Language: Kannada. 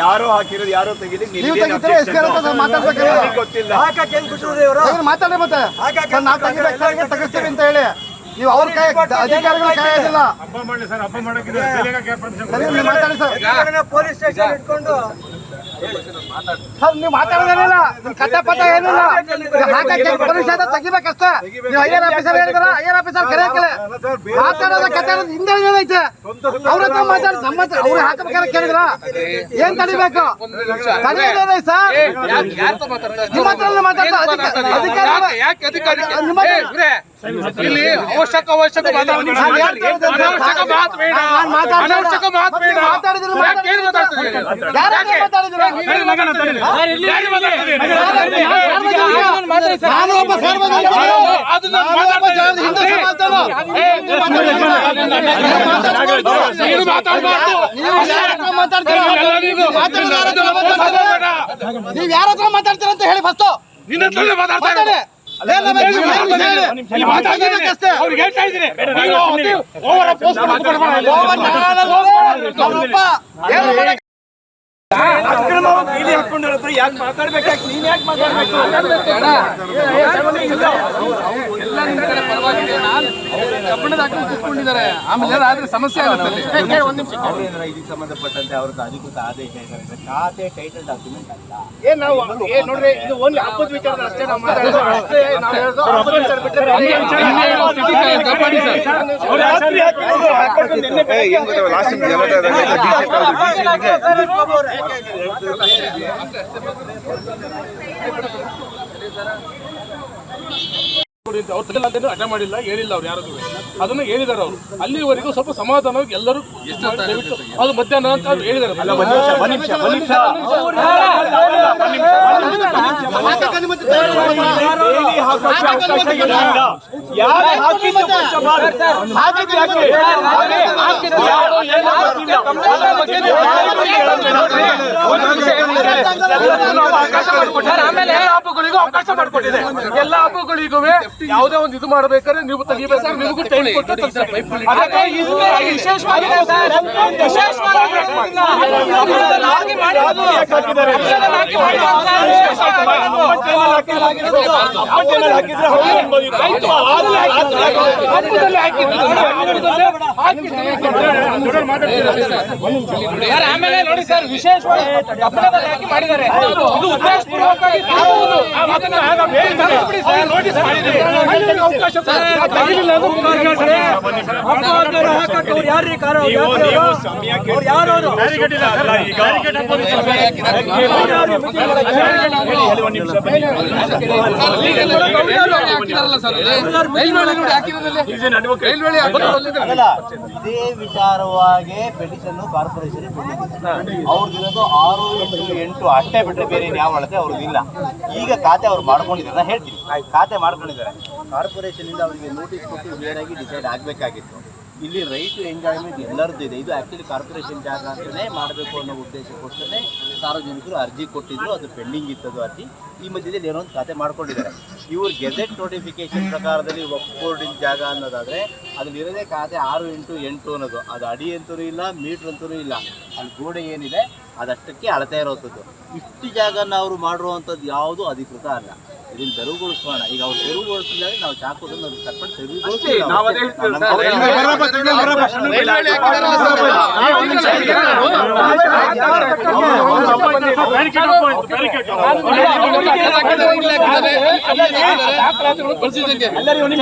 ಯಾರೋ ಹಾಕಿರೋದು ಯಾರೋ ತೆಗಿಲಿ ಗೊತ್ತಿಲ್ಲ ಮಾತಾಡಿ ಮತ್ತೆ ನಾವು ತೆಗಿಸ್ತೀವಿ ಅಂತ ಹೇಳಿ ನೀವು ಅವ್ರ ಕೈ ಅಧಿಕಾರಿಗಳು ಕಾಯೋದಿಲ್ಲ. ಮಾತಾಡಿ ಸರ್. ಪೊಲೀಸ್ ಸ್ಟೇಷನ್ ಇಟ್ಕೊಂಡು ಸರ್ ನೀವು ಮಾತಾಡೋದೇನಿಲ್ಲ, ಕತೆ ಪಥ ಏನಿಲ್ಲ, ಪೊಲೀಸ್ ತೆಗಿಬೇಕಷ್ಟೇ. ನೀವು ಐಆರ್ ಆಫೀಸರ್ ಹೇಳಿದಾರ, ಐಆರ್ ಆಫೀಸರ್ ಕರೆಯಕ್ಕೆ ಮಾತಾಡೋದ ಕತೆ ಹಿಂದೆ ಏನೈತೆ ಅವ್ರ ಹತ್ರ ಮಾತಾಡಿ ನಮ್ಮ ಹತ್ರ ಅವ್ರು ಹಾಕಬೇಕಾದ್ರೆ ಕೇಳಿದ್ರ ಏನ್ ತಡಿಬೇಕು? ತಡೆಯೋದೇನೈ ಸರ್? ನಿಮ್ಮ ಹತ್ರ ಮಾತಾಡ್ತಾ ಅಧಿಕಾರಿ ನಿಮ್ಮ ಇಲ್ಲಿ ಅವಶ್ಯಕ ನೀವ್ ಯಾರ ಹತ್ರ ಮಾತಾಡ್ತೀರ ಅಂತ ಹೇಳಿ ಫಸ್ಟ್. ಹಾಕೊಂಡಿರೋ ಯಾಕೆ ಮಾತಾಡ್ಬೇಕಾಗಿ ನೀನ್ ಯಾಕೆ ಮಾತಾಡ್ಬೇಕು? ಕಬ್ಬಣದ ಹಾಕಿ ಕೂತ್ಕೊಂಡಿದ್ದಾರೆ, ಆಮೇಲೆ ಆದ್ರೆ ಸಮಸ್ಯೆ ಆಗುತ್ತೆ. ಇದಕ್ಕೆ ಸಂಬಂಧಪಟ್ಟಂತೆ ಅವ್ರದ್ದು ಅಧಿಕೃತ ಆದೇಶ ಇದೆ, ಖಾತೆ ಟೈಟಲ್ ಡಾಕ್ಯುಮೆಂಟ್ ಅಲ್ಲ. ನೋಡ್ರಿ, ಇದು ಓನ್ಲಿ ಹಬ್ಬದ ವಿಚಾರ ಅಷ್ಟೇ. ನಾವು ಮಾತಾಡೋದು ಅಷ್ಟೇ. ನಾವು ಹೇಳೋದು ಹಬ್ಬದ ವಿಚಾರ ಬಿಟ್ಟರೆ ಅಡ್ಡ ಮಾಡಿಲ್ಲ, ಹೇಳಿಲ್ಲ ಅವ್ರು ಯಾರು, ಅದನ್ನ ಹೇಳಿದಾರೆ ಅವರು. ಅಲ್ಲಿವರೆಗೂ ಸ್ವಲ್ಪ ಸಮಾಧಾನವಾಗಿ ಎಲ್ಲರೂ ಅದು ಮಧ್ಯಾಹ್ನ ಅಂತ ಹೇಳಿದ್ದಾರೆ. ಆಮೇಲೆ ಹಬ್ಬಗಳಿಗೂ ಅವಕಾಶ ಮಾಡಿಕೊಟ್ಟಿದೆ. ಎಲ್ಲ ಹಬ್ಬಗಳಿಗೂ ಯಾವುದೇ ಒಂದು ಇದು ಮಾಡಬೇಕಾದ್ರೆ ನೀವು ತೆಗಿಬೇಕು ಸರ್, ನಿಮಗೂ ಟೈಮ್ ಕೊಟ್ಟು ಆಮೇಲೆ ನೋಡಿ ಸರ್, ವಿಶೇಷವಾಗಿ ಹಾಕಿ ಮಾಡಿದ್ದಾರೆ. ಇದು ಉದ್ದೇಶಪೂರ್ವಕವಾಗಿ ನೋಟಿಸ್ ಮಾಡಿದ್ದೀವಿ. ಅವಕಾಶ ಇದೇ ವಿಚಾರವಾಗಿ ಪೆಟಿಷನ್ ಕಾರ್ಪೊರೇಷನ್ ಅವ್ರದ್ದಿರೋದು 6, 8 ಅಷ್ಟೇ ಬಿಟ್ಟರೆ ಬೇರೆ ಯಾವ ಅಳತೆ ಅವ್ರದ್ದಿಲ್ಲ. ಈಗ ಖಾತೆ ಅವ್ರು ಮಾಡ್ಕೊಂಡಿದ್ದಾರೆ, ಹೇಳ್ತೀನಿ ಖಾತೆ ಮಾಡ್ಕೊಂಡಿದ್ದಾರೆ. ಕಾರ್ಪೊರೇಷನ್ ಇಂದ ಅವರಿಗೆ ನೋಟಿಸ್ ಕೊಟ್ಟು ಬೇರೆಯಾಗಿ ಡಿಸೈಡ್ ಆಗಬೇಕಾಗಿತ್ತು. ಇಲ್ಲಿ ರೈಟ್ ಟು ಎಂಜಾಯ್ಮೆಂಟ್ ಎಲ್ಲರದ್ದು ಇದೆ. ಇದು ಆ್ಯಕ್ಚುಲಿ ಕಾರ್ಪೊರೇಷನ್ ಜಾಗ ಅಂತಲೇ ಮಾಡಬೇಕು ಅನ್ನೋ ಉದ್ದೇಶಕ್ಕೋಸ್ಕರನೇ ಸಾರ್ವಜನಿಕರು ಅರ್ಜಿ ಕೊಟ್ಟಿದ್ರು, ಅದು ಪೆಂಡಿಂಗ್ ಇತ್ತದು ಅರ್ಜಿ. ಈ ಮಧ್ಯದಲ್ಲಿ ಏನೋ ಒಂದು ಖಾತೆ ಮಾಡ್ಕೊಂಡಿದ್ದಾರೆ. ಇವ್ರು ಗೆಜೆಟ್ ನೋಟಿಫಿಕೇಶನ್ ಪ್ರಕಾರದಲ್ಲಿ ಒಫ್ಬೋರ್ಡಿನ ಜಾಗ ಅನ್ನೋದಾದರೆ ಅದರಲ್ಲಿರೋದೇ ಖಾತೆ 6 × 8 ಅನ್ನೋದು. ಅದು ಅಡಿ ಅಂತೂ ಇಲ್ಲ, ಮೀಟ್ರ್ ಅಂತೂ ಇಲ್ಲ. ಅಲ್ಲಿ ಗೋಡೆ ಏನಿದೆ ಅದಷ್ಟಕ್ಕೆ ಅಳತೆ ಇರೋವಂಥದ್ದು. ಇಷ್ಟು ಜಾಗನ ಅವರು ಮಾಡಿರುವಂಥದ್ದು ಯಾವುದು ಅಧಿಕೃತ ಅಲ್ಲ. ಇದನ್ನು ತೆರವುಗೊಳಿಸೋಣ. ಈಗ ಅವ್ರು ತೆರವುಗೊಳಿಸಿದಾಗ ನಾವು ಚಾಕೋದನ್ನು ಅದು ಕಟ್ಕೊಂಡು ತೆರವುಗೊಳಿಸ್ತೀವಿ. ಎಲ್ಲರಿಗೂ